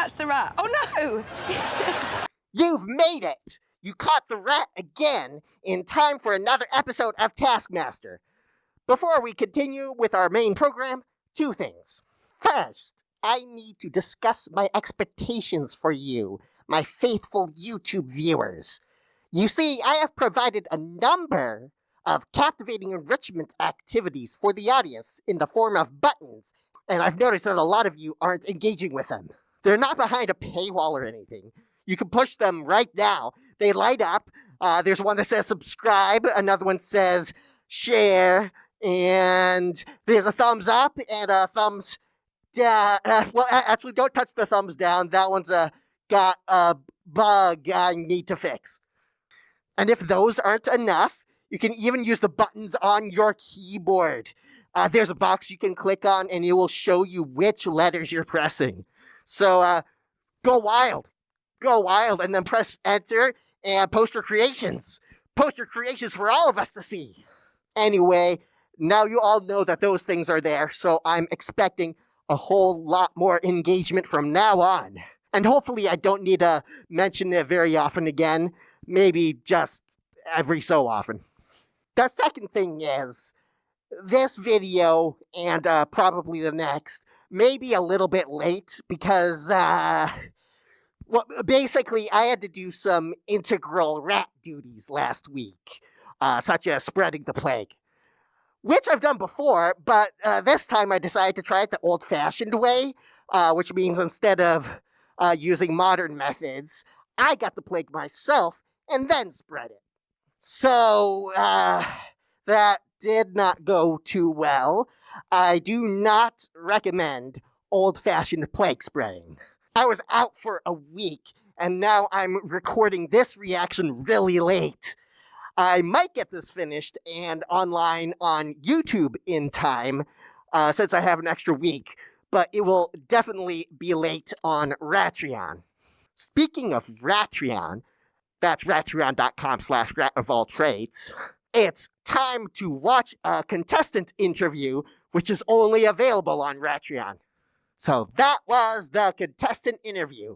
catch the rat. Oh no! You've made it! You caught the rat again in time for another episode of Taskmaster. Before we continue with our main program, two things. First, I need to discuss my expectations for you, my faithful YouTube viewers. You see, I have provided a number of captivating enrichment activities for the audience in the form of buttons, and I've noticed that a lot of you aren't engaging with them. They're not behind a paywall or anything. You can push them right now. They light up. There's one that says subscribe, another one says share, and there's a thumbs up and a thumbs down. Actually, don't touch the thumbs down. That one's got a bug I need to fix. And if those aren't enough, you can even use the buttons on your keyboard. There's a box you can click on, and it will show you which letters you're pressing. So go wild. Go wild, and then press enter and post your creations. Post your creations for all of us to see. Anyway, now you all know that those things are there, so I'm expecting a whole lot more engagement from now on. And hopefully I don't need to mention it very often again. Maybe just every so often. The second thing is, this video, and probably the next, may be a little bit late because, basically I had to do some integral rat duties last week, such as spreading the plague. Which I've done before, but this time I decided to try it the old-fashioned way, which means instead of using modern methods, I got the plague myself and then spread it. So, that did not go too well. I do not recommend old-fashioned plague spreading. I was out for a week, and now I'm recording this reaction really late. I might get this finished and online on YouTube in time, since I have an extra week, but it will definitely be late on Ratreon. Speaking of Ratreon, that's ratreon.com/ratofalltrades. It's time to watch a contestant interview, which is only available on Ratreon. So that was the contestant interview.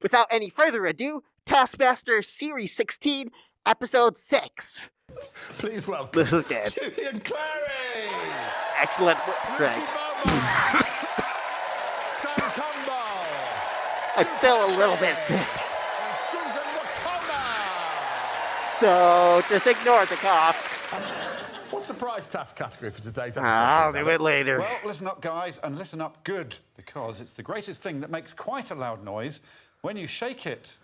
Without any further ado, Taskmaster Series 16, Episode 6. Please welcome This is good. Julian Clary! Excellent, Greg. Sam Campbell! I'm still a little bit sick, And Susan Wakoma! so just ignore the coughs. What's the prize task category for today's episode? I'll please, do it Alex? later. Well, listen up, guys, and listen up good, because it's the greatest thing that makes quite a loud noise when you shake it.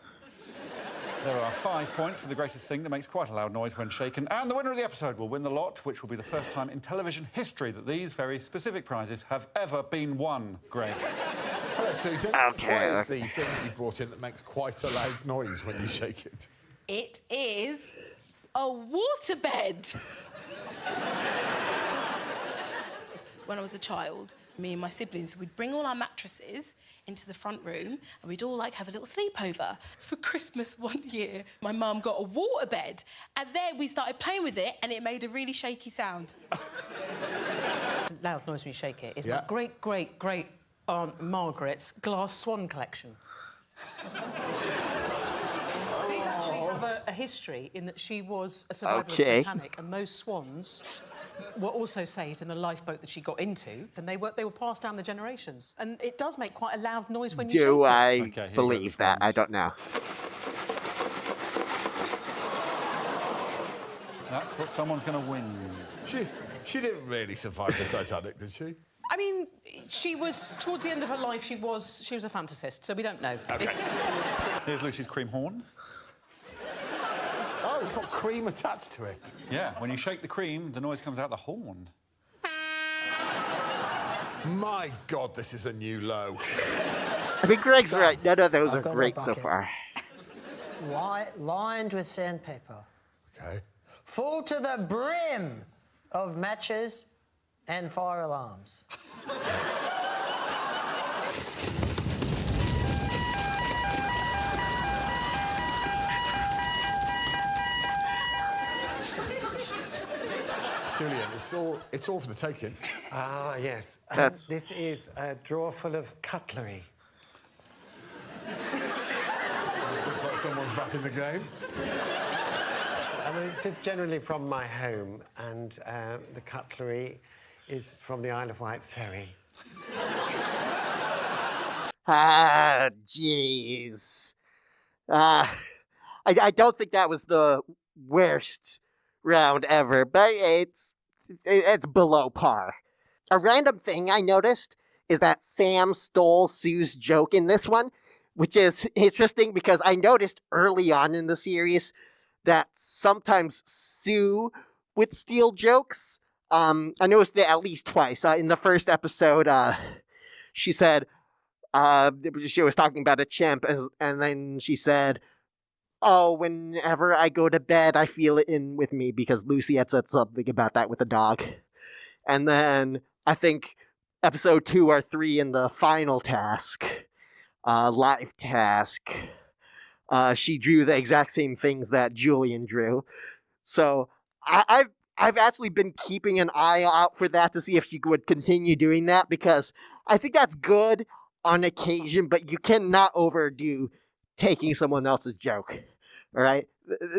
There are 5 points for the greatest thing that makes quite a loud noise when shaken, and the winner of the episode will win the lot, which will be the first time in television history that these very specific prizes have ever been won, Greg. Hello, Susan. Okay. What is the thing that you've brought in that makes quite a loud noise when you shake it? It is a waterbed. When I was a child, me and my siblings, we'd bring all our mattresses into the front room and we'd all have a little sleepover. For Christmas one year, my mum got a waterbed and then we started playing with it and it made a really shaky sound. Loud noise when you shake it is Yeah. my great Aunt Margaret's glass swan collection. These actually have a history in that she was a survivor of Okay. Titanic, and those swans were also saved in the lifeboat that she got into, and they were passed down the generations. And it does make quite a loud noise when you shake Do it. I Okay, here you go, believe the that? I swans. don't know. That's what someone's going to win. She didn't really survive the Titanic, did she? I mean, she was towards the end of her life. She was a fantasist, so we don't know. Okay. Here's Lucy's cream horn. Oh, it's got cream attached to it. Yeah, when you shake the cream, the noise comes out the horn. My God, this is a new low. I mean, Greg's right. None of those I've are got a great so bucket. far. Lined with sandpaper. Okay. Full to the brim of matches and fire alarms. Julian, it's all for the taking. Ah, yes. That's- This is a drawer full of cutlery. Looks like someone's back in the game. I mean, just generally from my home, and the cutlery is from the Isle of Wight ferry. Ah, jeez. I don't think that was the worst round ever, but it's below par. A random thing I noticed is that Sam stole Sue's joke in this one, which is interesting because I noticed early on in the series that sometimes Sue would steal jokes. I noticed it at least twice. In the first episode, she said, she was talking about a chimp, and then she said, "Oh, whenever I go to bed, I feel it in with me," because Lucy had said something about that with a dog. And then I think episode 2 or 3 in the final task, live task, she drew the exact same things that Julian drew. So I've actually been keeping an eye out for that to see if she would continue doing that, because I think that's good on occasion, but you cannot overdo taking someone else's joke. All right?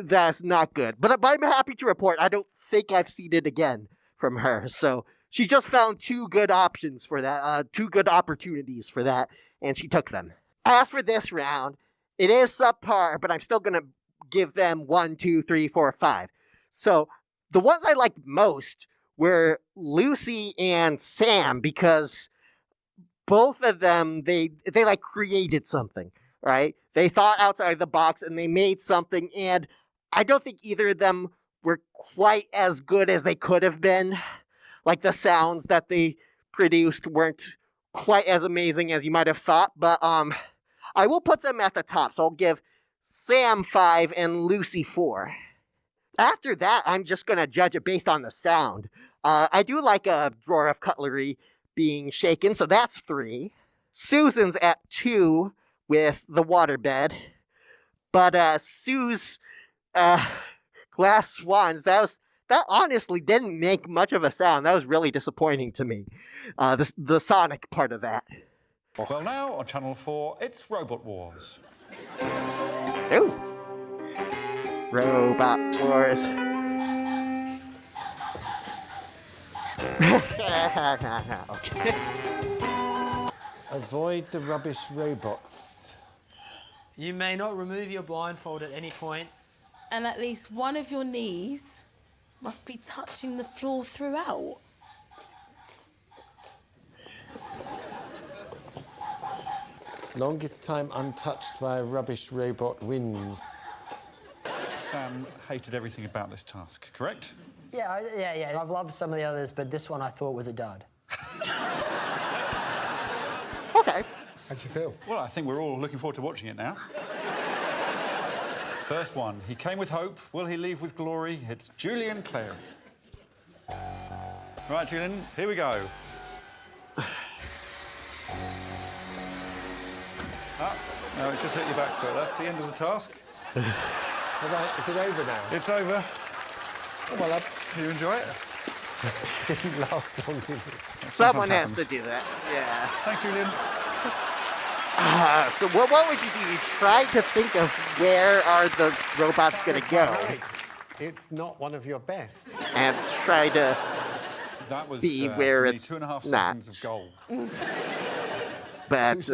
That's not good. But I'm happy to report I don't think I've seen it again from her. So she just found 2 good options for that, 2 good opportunities for that, and she took them. As for this round, it is subpar, but I'm still going to give them 1, 2, 3, 4, 5. So the ones I liked most were Lucy and Sam, because both of them, they like created something, right? They thought outside the box and they made something, and I don't think either of them were quite as good as they could have been. Like, the sounds that they produced weren't quite as amazing as you might have thought, but I will put them at the top. So I'll give Sam 5 and Lucy 4. After that, I'm just going to judge it based on the sound. I do like a drawer of cutlery being shaken, so that's 3. Susan's at 2 with the waterbed. But Sue's glass swans, that honestly didn't make much of a sound. That was really disappointing to me. The sonic part of that. Well, now on Channel 4, it's Robot Wars. Ooh. Robot Wars. Okay. Avoid the rubbish robots. You may not remove your blindfold at any point. And at least one of your knees must be touching the floor throughout. Longest time untouched by a rubbish robot wins. Sam hated everything about this task, correct? Yeah. I've loved some of the others, but this one I thought was a dud. Okay. How'd you feel? Well, I think we're all looking forward to watching it now. First one. He came with hope. Will he leave with glory? It's Julian Clary. Right, Julian, here we go. No, it just hit your back foot. That's the end of the task. Is it over now? It's over. Oh, well, Do you enjoy it? didn't last long, did it? Someone has to do that. Yeah. Thanks, Julian. So what would you do? You try to think of where are the robots going to go, Right. It's not one of your best. and try to That was be where for me, it's 2.5 not. seconds of gold. But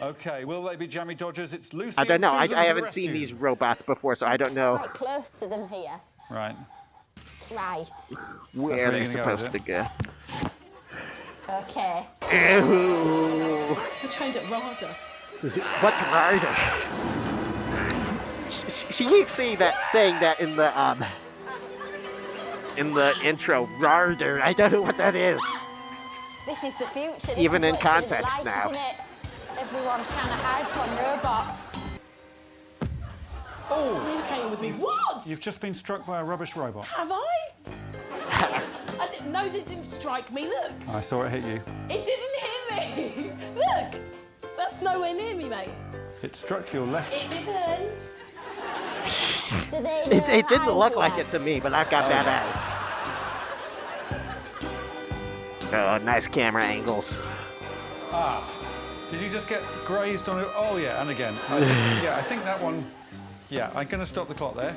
OK, will they be jammy dodgers? It's Lucy. I don't know. and Susan I to the haven't seen rescue. these robots before, so I don't know Quite close to them here. Right. Right. where where they're you're gonna go, supposed is to go. Okay. Ew. We're trained at RADA. What's Ryder? She keeps saying that in the intro. Ryder. I don't know what that is. This is the future. This Even is in what it's gonna be context like, now. Isn't it? Everyone's trying to hide from robots. Communicating with me. What? You've just been struck by a rubbish robot. Have I? I didn't know that didn't strike me. Look. I saw it hit you. It didn't hit me. Look. That's nowhere near me, mate. It struck your left. It didn't. Do they know It didn't I'm look like here? it to me, but I've got that as. Oh, nice camera angles. Did you just get grazed on it? Oh, yeah, and again. I think that one Yeah, I'm going to stop the clock there.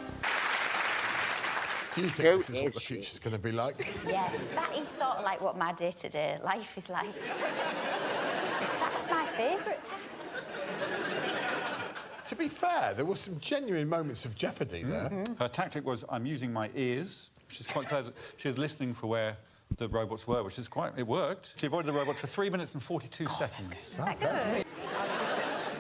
Do you think this is what the future's going to be like? Yeah, that is sort of like what my day-to-day life is like. That's my favourite task. To be fair, there were some genuine moments of jeopardy there. Her tactic was, I'm using my ears, which is quite clever. She was listening for where the robots were, which is quite... It worked. She avoided the robots for 3 minutes and 42 seconds. That's good.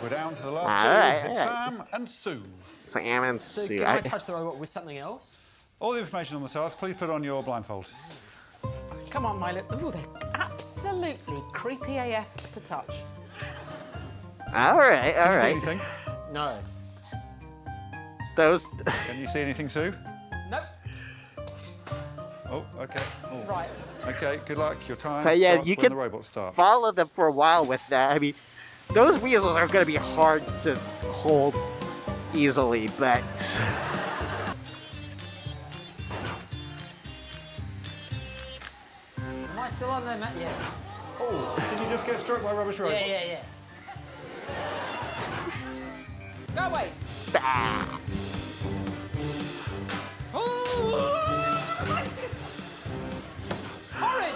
We're down to the last two. It's Sam and Sue. Sam and So Sue. can I touch the robot with something else? All the information on the task, please put on your blindfold. Come on, Milo. Ooh, they're absolutely creepy AF to touch. All right, all Can you see right. anything? No. Those. Can you see anything, Sue? Nope. Oh, OK. Oh. Right. OK, good luck. Your time So yeah, starts you when can the robots start. follow them for a while with that. I mean, those weasels are going to be hard to hold easily, but Am I still on there, Matt? Yeah. Oh, did you just get struck by a rubbish robot? Yeah. Go away. Horrid.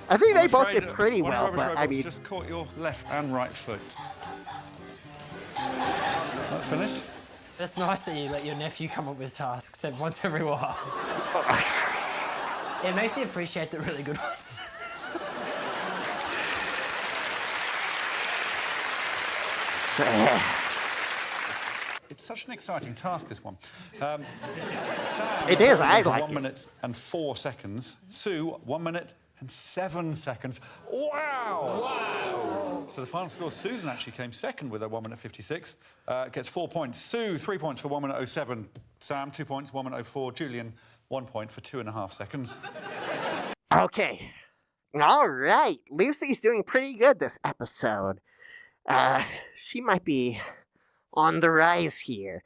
I think they I'm both afraid did that pretty one of the well. rubbish But I robots mean, just caught your left and right foot. That's finished. That's nice that you let your nephew come up with tasks once every while. It makes you appreciate the really good ones. It's such an exciting task, this one. Sam It is, I for like 1 minute and 4 seconds. Sue, 1 minute and 7 seconds. Wow! Wow! So the final score, Susan actually came second with her 1 minute 56. Gets 4 points. Sue, 3 points for 1 minute 07. Sam, 2 points, 1 minute 04. Julian, 1 point for 2.5 seconds. okay. All right. Lucy's doing pretty good this episode. She might be on the rise here.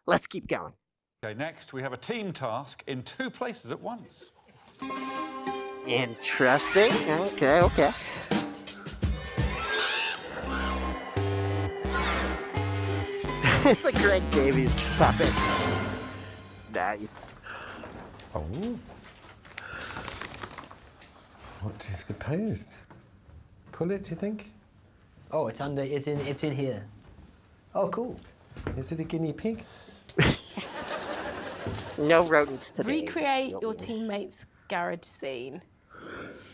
Let's keep going. OK, next we have a team task in 2 places at once. Interesting. Okay. It's a Greg Davies puppet. Nice. Oh. What do you suppose? Pull it, do you think? Oh, it's under. It's in here. Oh, cool. Is it a guinea pig? No rodents today. Recreate your teammate's garage scene.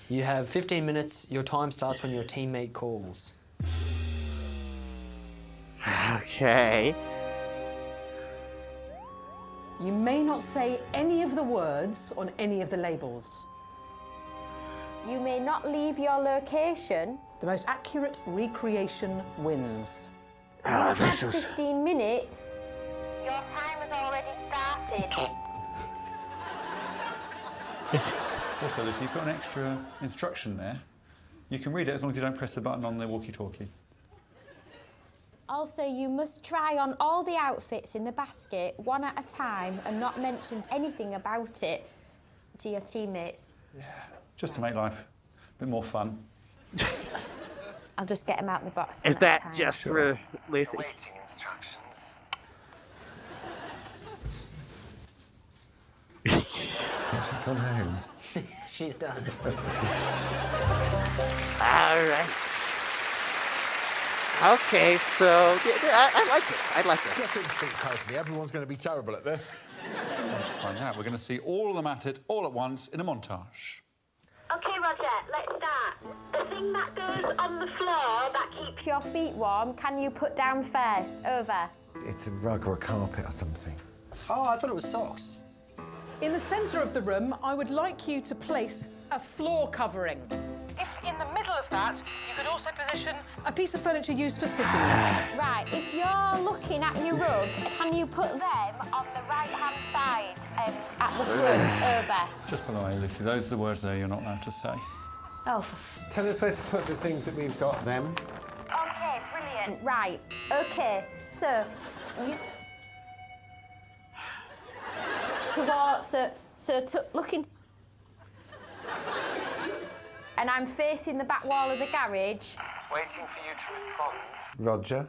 You have 15 minutes. Your time starts when your teammate calls. Okay. You may not say any of the words on any of the labels. You may not leave your location. The most accurate recreation wins. Oh, You this have is. 15 minutes. Your time has already started. Also, Lucy, you've got an extra instruction there. You can read it as long as you don't press the button on the walkie-talkie. Also, you must try on all the outfits in the basket one at a time and not mention anything about it to your teammates. Yeah, just to make life a bit more fun. I'll just get them out of the box. Is one at a that time. just for Lucy? Waiting instructions. She's gone home. She's done. All right. Okay, so I like this. I like this. Gut instinct tells me everyone's going to be terrible at this. Let's find out. We're going to see all of them at it all at once in a montage. Okay, Roger, let's start. The thing that goes on the floor that keeps your feet warm, can you put down first? Over. It's a rug or a carpet or something. Oh, I thought it was socks. In the centre of the room, I would like you to place a floor covering. If in the middle of that, you could also position a piece of furniture used for sitting. Right, if you're looking at your rug, can you put them on the right-hand side at the front? Over. Just by the way, Lucy, those are the words there you're not allowed to say. Oh, Tell us where to put the things that we've got then. okay, brilliant. Right, okay, so... looking... And I'm facing the back wall of the garage. Waiting for you to respond. Roger.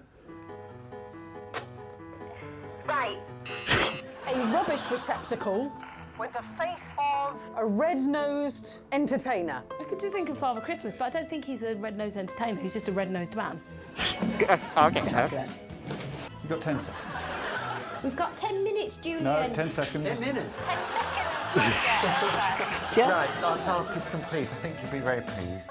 rubbish receptacle with the face of a red-nosed entertainer. I could just think of Father Christmas, but I don't think he's a red-nosed entertainer. He's just a red-nosed man. Okay. You've got 10 seconds. We've got 10 minutes, Julian. No, 10 seconds. 10 minutes. 10 seconds. Right, our task is complete. I think you'll be very pleased.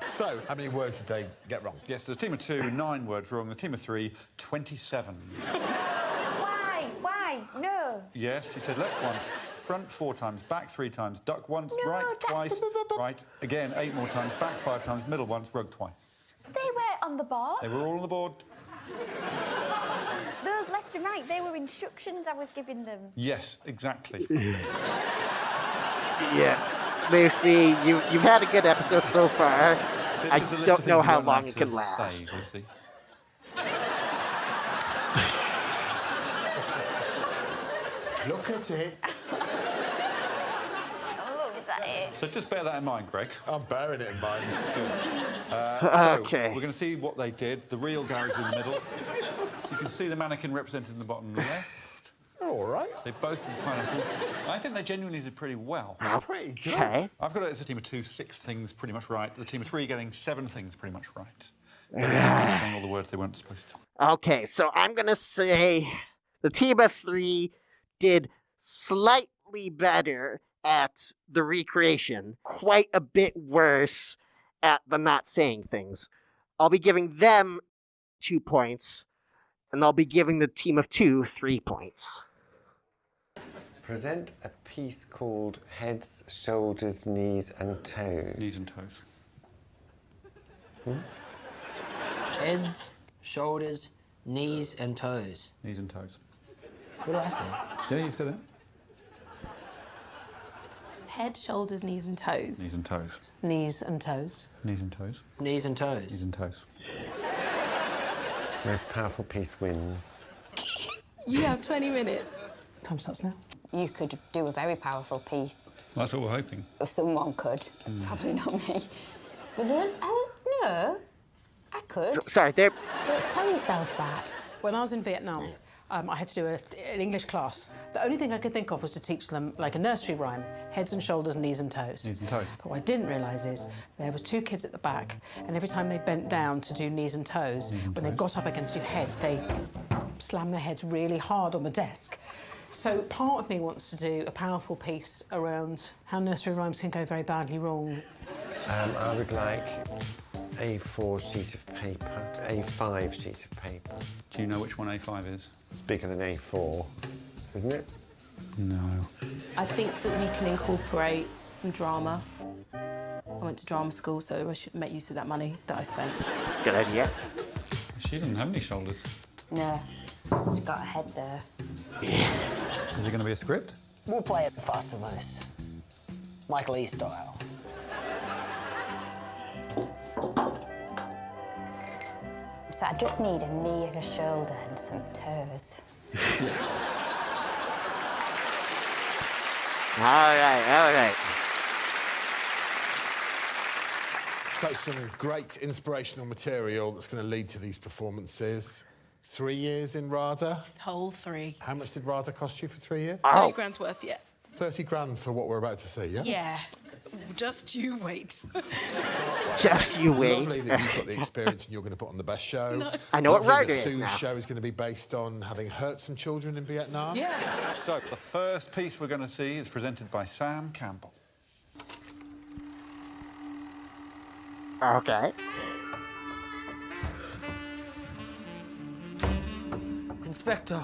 So, how many words did they get wrong? Yes, the team of 2, 9 words wrong. The team of 3, 27. Why? No. Yes, you said left once, front 4 times, back 3 times, duck once, No, right that's- twice, right again 8 more times, back 5 times, middle once, rug twice. They were on the board. They were all on the board. Those left and right, they were instructions I was giving them. Yes, exactly. Yeah. Lucy, you've had a good episode so far. I This is a list of don't things know you how weren't long allowed it can to last. say, Lucy. Look at it. Oh, is that it? So just bear that in mind, Greg. I'm bearing it in mind. So we're going to see what they did. The real garage in the middle. So you can see the mannequin represented in the bottom left. All right. They both did pineapples. I think they genuinely did pretty well. Pretty good. Okay. I've got it as a team of 2, 6 things pretty much right. The team of 3 getting 7 things pretty much right. They're saying all the words they weren't supposed to. Okay, so I'm gonna say the team of 3 did slightly better at the recreation, quite a bit worse at the not saying things. I'll be giving them 2 points, and I'll be giving the team of 2 3 points. Present a piece called Heads, Shoulders, Knees and Toes. Knees and toes. Heads, shoulders, knees and toes. Knees and toes. What did I say? Yeah, you said it. Head, shoulders, knees and toes. Knees and toes. Knees and toes. Knees and toes. Knees and toes. Knees and toes. Most powerful piece wins. You have 20 minutes. Time starts now. You could do a very powerful piece That's what we're hoping. if someone could. Probably not me. But no, I could. Sorry, there. Don't tell yourself that. When I was in Vietnam, I had to do an English class. The only thing I could think of was to teach them like a nursery rhyme: heads and shoulders, knees and toes. Knees and toes. But what I didn't realise is there was 2 kids at the back, and every time they bent down to do knees and toes, when they got up again to do heads, they slammed their heads really hard on the desk. So part of me wants to do a powerful piece around how nursery rhymes can go very badly wrong. I would like A4 sheet of paper, A5 sheet of paper. Do you know which one A5 is? It's bigger than A4, isn't it? No. I think that we can incorporate some drama. I went to drama school, so I should make use of that money that I spent. Good idea. She doesn't have any shoulders. No, she's got a head there. Is it going to be a script? We'll play it fast and loose. Michael E. style. So I just need a knee and a shoulder and some toes. All right. So, some great inspirational material that's going to lead to these performances. 3 years in RADA. Whole 3. How much did RADA cost you for 3 years? 30 grand's worth, yeah. 30 grand for what we're about to see, yeah? Yeah. Just you wait. Just you wait. Lovely that you've got the experience and you're going to put on the best show. No. I know what Lovely RADA that is Sue's now. show is going to be based on having hurt some children in Vietnam. Yeah. So, the first piece we're going to see is presented by Sam Campbell. Okay. Inspector.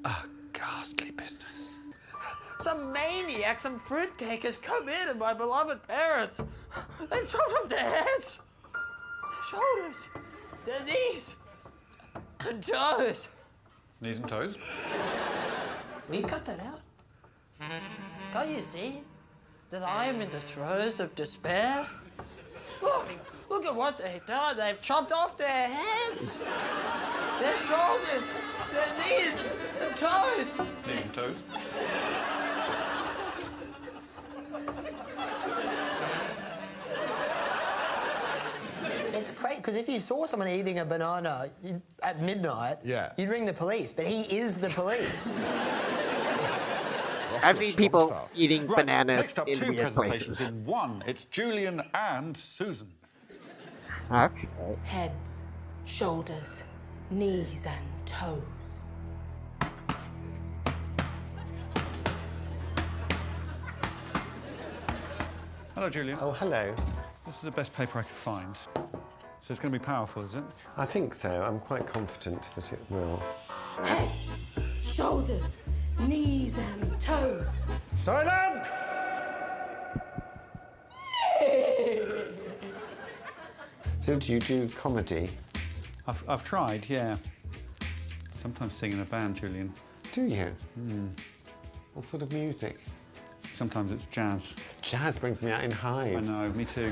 A ghastly business. Some maniac, some fruitcake has come in and my beloved parents. They've chopped off their heads, their shoulders, their knees, and toes. Knees and toes. Will you cut that out? Can't you see that I am in the throes of despair? Look at what they've done. They've chopped off their heads, their shoulders, their knees and toes. Knees and toes. It's crazy, because if you saw someone eating a banana at midnight, you'd ring the police, but he is the police. I've seen people eating bananas next up, in two weird presentations places. in one. It's Julian and Susan. Okay. Heads, shoulders, knees and toes. Hello, Julian. Oh, hello. This is the best paper I could find. So it's going to be powerful, is it? I think so. I'm quite confident that it will. Head, shoulders, knees and toes. Silence! So do you do comedy? I've tried, yeah. Sometimes sing in a band, Julian. Do you? What sort of music? Sometimes it's jazz. Jazz brings me out in hives. I know, me too.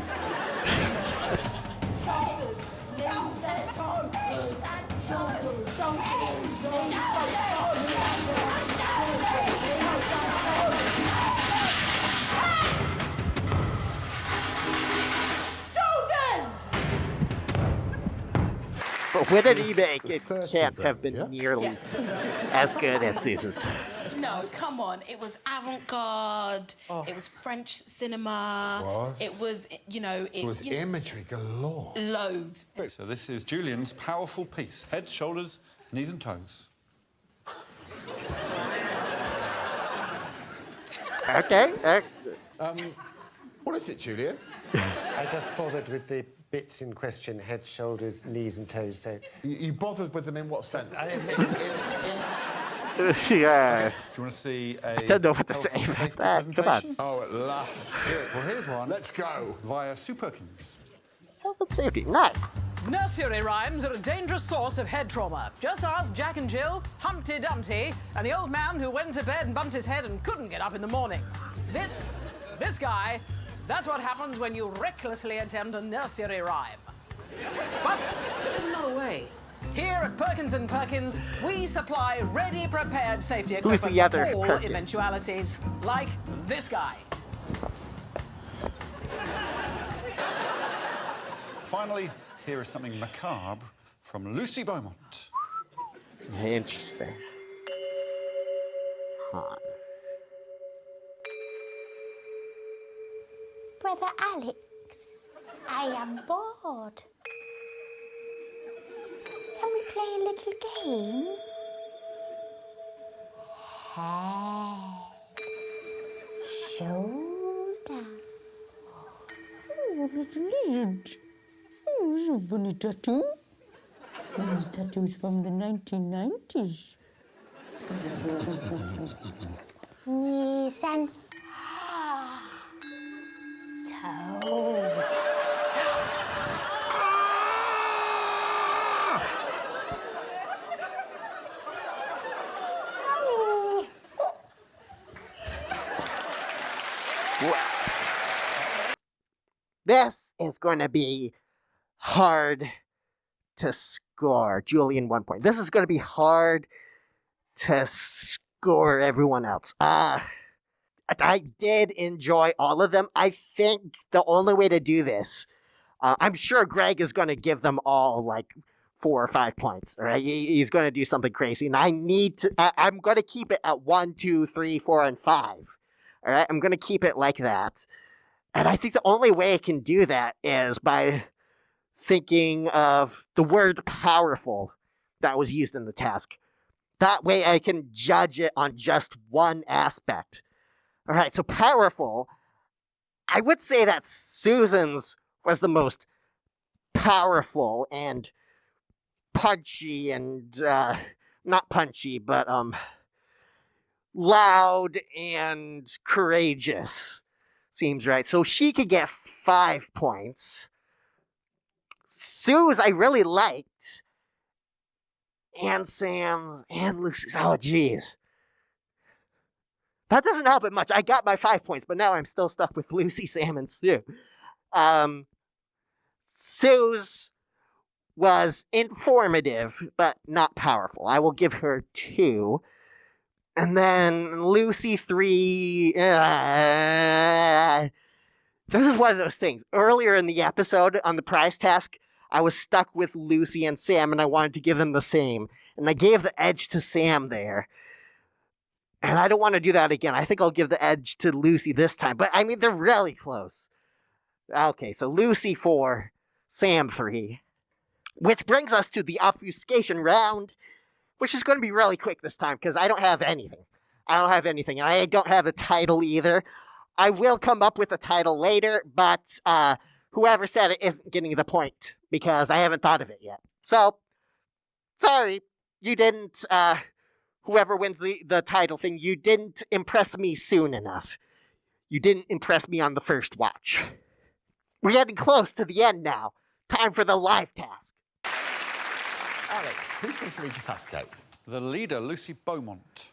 But with an remake, it 30 can't grand, have been yeah? nearly as good as Susan's. No, come on. It was avant-garde. It was French cinema. It was, you know... It was imagery galore. Loads. So this is Julian's powerful piece. Head, shoulders, knees and toes. Okay. What is it, Julian? I just bothered with the bits in question, head, shoulders, knees and toes, so... You bothered with them in what sense? Yeah. Do you want to see a... I don't know what to say health and about safety that. Come on. presentation? Oh, at last. Well, here's one. Let's go. Via Sue Perkins. Health and safety, nice. Nursery rhymes are a dangerous source of head trauma. Just ask Jack and Jill, Humpty Dumpty, and the old man who went to bed and bumped his head and couldn't get up in the morning. This guy, that's what happens when you recklessly attempt a nursery rhyme. But there is another way. Here at Perkins & Perkins, we supply ready, prepared safety Who's equipment the other for all Perkins? eventualities, like this guy. Finally, here is something macabre from Lucy Beaumont. Interesting. Huh. Brother Alex, I am bored. Can we play a little game? Head, shoulder. Oh, little lizard. Oh, this is a funny tattoo. These tattoos from the 1990s. Knees and toes. This is going to be hard to score. Julian, 1 point. This is going to be hard to score everyone else. I did enjoy all of them. I think the only way to do this, I'm sure Greg is going to give them all like 4 or 5 points. All right, he's going to do something crazy, and I'm going to keep it at 1, 2, 3, 4, and 5. All right, I'm going to keep it like that. And I think the only way I can do that is by thinking of the word powerful that was used in the task. That way I can judge it on just one aspect. All right, so powerful. I would say that Susan's was the most powerful and punchy and, not punchy, but, loud and courageous. Seems right. So she could get 5 points. Sue's I really liked. And Sam's and Lucy's. Oh, geez. That doesn't help it much. I got my 5 points, but now I'm still stuck with Lucy, Sam, and Sue. Sue's was informative, but not powerful. I will give her 2. And then Lucy 3. This is one of those things. Earlier in the episode on the prize task, I was stuck with Lucy and Sam, and I wanted to give them the same. And I gave the edge to Sam there. And I don't want to do that again. I think I'll give the edge to Lucy this time. But, I mean, they're really close. Okay, so Lucy 4, Sam 3. Which brings us to the obfuscation round, which is going to be really quick this time, because I don't have anything. And I don't have a title either. I will come up with a title later, but whoever said it isn't getting the point, because I haven't thought of it yet. So, sorry, you didn't, whoever wins the title thing, you didn't impress me soon enough. You didn't impress me on the first watch. We're getting close to the end now. Time for the live task. Alex, who's going to read your task out? The leader, Lucy Beaumont.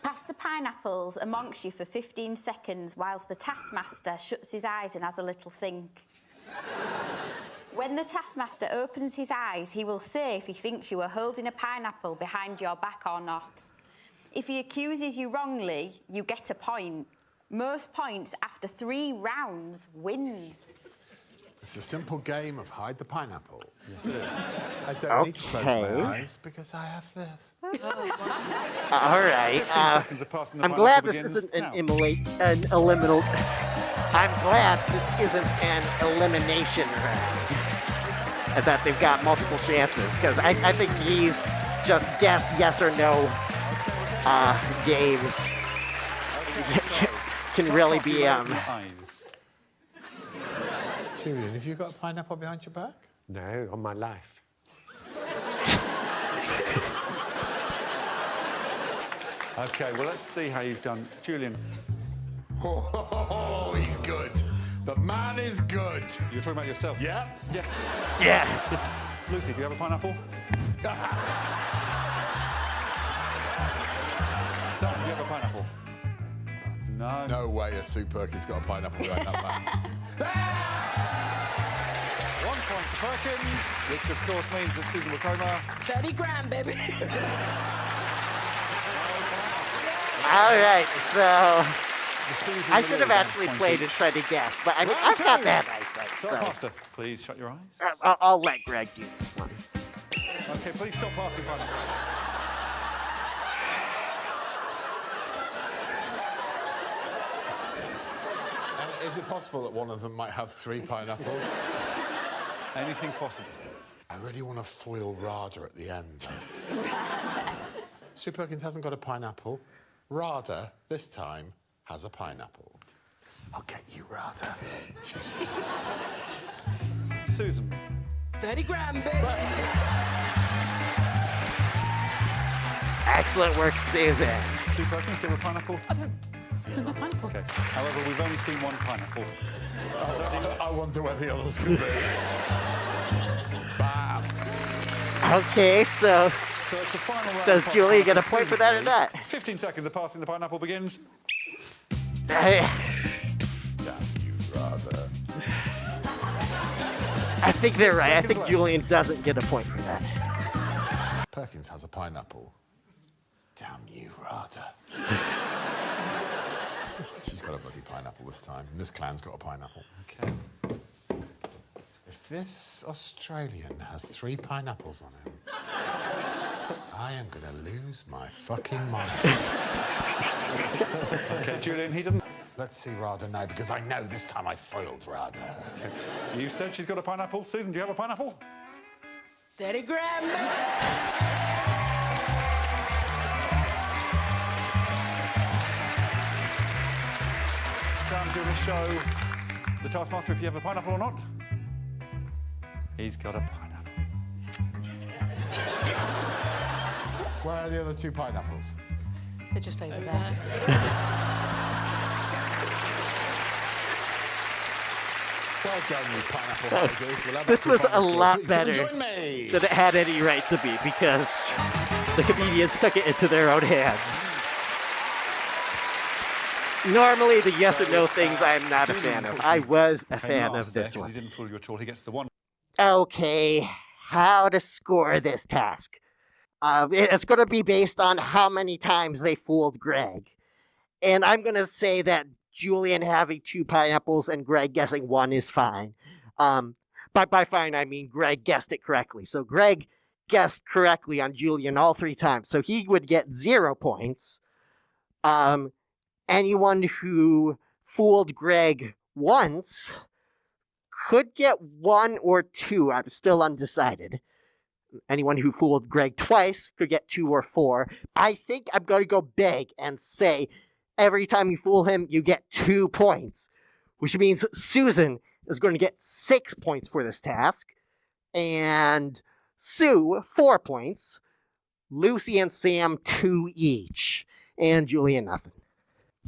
Pass the pineapples amongst you for 15 seconds whilst the Taskmaster shuts his eyes and has a little think. When the Taskmaster opens his eyes, he will say if he thinks you are holding a pineapple behind your back or not. If he accuses you wrongly, you get a point. Most points after 3 rounds wins. It's a simple game of hide the pineapple. Yes, it is. I don't need to close my eyes because I have this. All right. 15 seconds of passing the I'm pineapple glad this begins isn't now. I'm glad this isn't an elimination round. And that they've got multiple chances, because I think these just guess yes or no games can really be Julian, have you got a pineapple behind your back? No, on my life. OK, well, let's see how you've done. Julian. Oh, he's good. The man is good. You're talking about yourself? Yeah. Yeah. Yeah. Lucy, do you have a pineapple? Sam, do you have a pineapple? No. No way a Sue Perkins got a pineapple behind that back. 1 point to Perkins, which of course means that Susan Wokoma... 30 grand, baby. All right, so I should have actually played and tried to guess, but I mean, I've got bad eyesight. Taskmaster, please shut your eyes. I'll let Greg do this one. OK, please stop passing pineapple. Is it possible that one of them might have 3 pineapples? Anything's possible. I really want to foil Rada at the end, though. Sue Perkins hasn't got a pineapple. Rada, this time, has a pineapple. I'll get you, Rada. Susan. 30 grand, baby. Excellent work, Susan. Sue Perkins, do you have a pineapple? I don't. There's no pineapple. OK. However, we've only seen 1 pineapple. I wonder where the others could be. Bam. Okay, so So it's the final round. does Julie get a point for that or not? 15 seconds of passing the pineapple begins. Damn you, Rada. I think they're right. I think Julian doesn't get a point for that. Perkins has a pineapple. Damn you, Rada. She's got a bloody pineapple this time, and this clown's got a pineapple. OK. If this Australian has 3 pineapples on him, I am going to lose my fucking mind. OK, Julian, he didn't... Let's see Rada now, because I know this time I foiled Rada. Okay. You said she's got a pineapple. Susan, do you have a pineapple? 30 grand, baby. Sam's doing a show. The Taskmaster, if you have a pineapple or not. He's got a pineapple. Where are the other 2 pineapples? They're just over there. Well done, you pineapple holders. We'll have This a was a final score. lot Please come better and join me. than it had any right to be, because the comedians took it into their own hands. Normally, the yes or no things I'm not a fan of. I was a fan of this one. He didn't fool you at all. He gets the 1. Okay, how to score this task. It's going to be based on how many times they fooled Greg. And I'm going to say that Julian having 2 pineapples and Greg guessing 1 is fine. By fine, I mean Greg guessed it correctly. So Greg guessed correctly on Julian all 3 times. So he would get 0 points. Anyone who fooled Greg once could get 1 or 2. I'm still undecided. Anyone who fooled Greg twice could get 2 or 4. I think I'm going to go big and say every time you fool him, you get 2 points, which means Susan is going to get 6 points for this task, and Sue, 4 points, Lucy and Sam, 2 each, and Julia, nothing.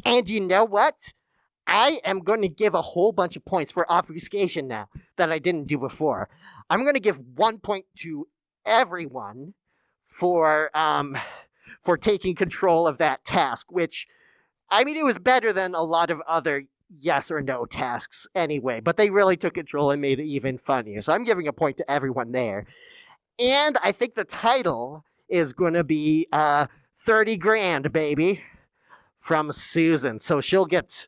And you know what? I am going to give a whole bunch of points for obfuscation now that I didn't do before. I'm going to give 1 point to everyone for taking control of that task, which, I mean, it was better than a lot of other yes or no tasks anyway, but they really took control and made it even funnier. So I'm giving a point to everyone there. And I think the title is going to be 30 grand, baby, from Susan. So she'll get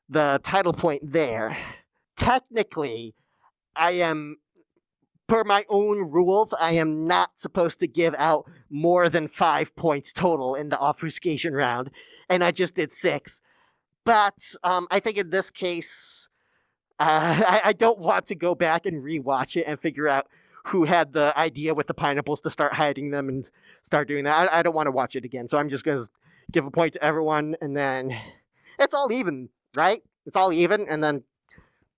the title point there. Technically, per my own rules, I am not supposed to give out more than 5 points total in the obfuscation round, and I just did 6. But I think in this case, I don't want to go back and rewatch it and figure out who had the idea with the pineapples to start hiding them and start doing that. I don't want to watch it again, so I'm just going to give a point to everyone, and then it's all even, right? It's all even, and then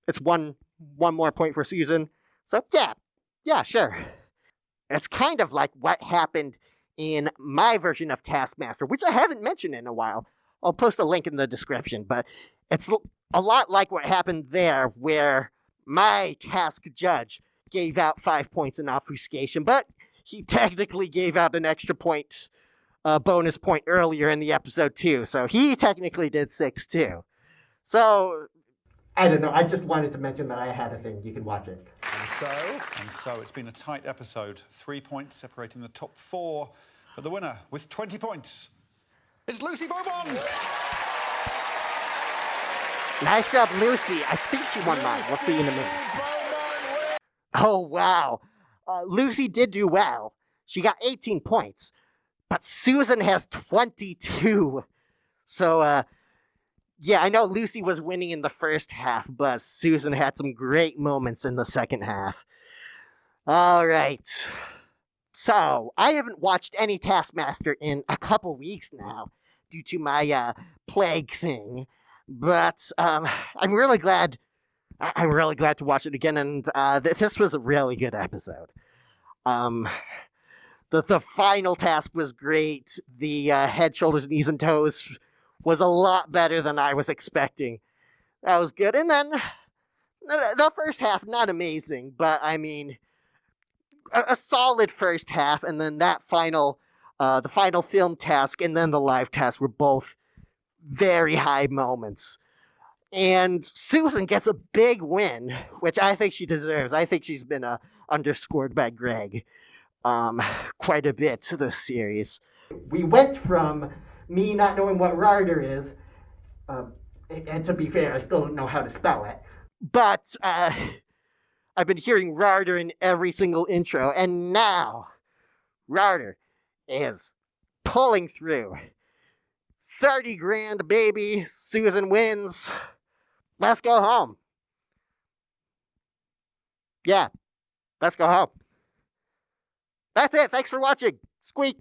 it's one more point for Susan. So, yeah, sure. It's kind of like what happened in my version of Taskmaster, which I haven't mentioned in a while. I'll post a link in the description, but it's a lot like what happened there, where my task judge gave out 5 points in obfuscation, but he technically gave out an extra point, bonus point earlier in the episode too, so he technically did 6 too. So, I don't know, I just wanted to mention that I had a thing. You can watch it. And so it's been a tight episode. 3 points separating the top 4. But the winner with 20 points is Lucy Beaumont. Nice job, Lucy. I think she won mine. We'll see in a minute. Oh, wow. Lucy did do well. She got 18 points. But Susan has 22. So, yeah, I know Lucy was winning in the first half, but Susan had some great moments in the second half. All right. So, I haven't watched any Taskmaster in a couple weeks now due to my plague thing. But I'm really glad to watch it again, and this was a really good episode. The final task was great. The head, shoulders, knees, and toes was a lot better than I was expecting. That was good. And then the first half, not amazing, but I mean, a solid first half, and then that the final film task and then the live task were both very high moments. And Susan gets a big win, which I think she deserves. I think she's been underscored by Greg quite a bit this series. We went from me not knowing what Ryder is, and to be fair, I still don't know how to spell it. But I've been hearing Ryder in every single intro, and now Ryder is pulling through. 30 grand, baby. Susan wins. Let's go home. Yeah, let's go home. That's it. Thanks for watching. Squeak.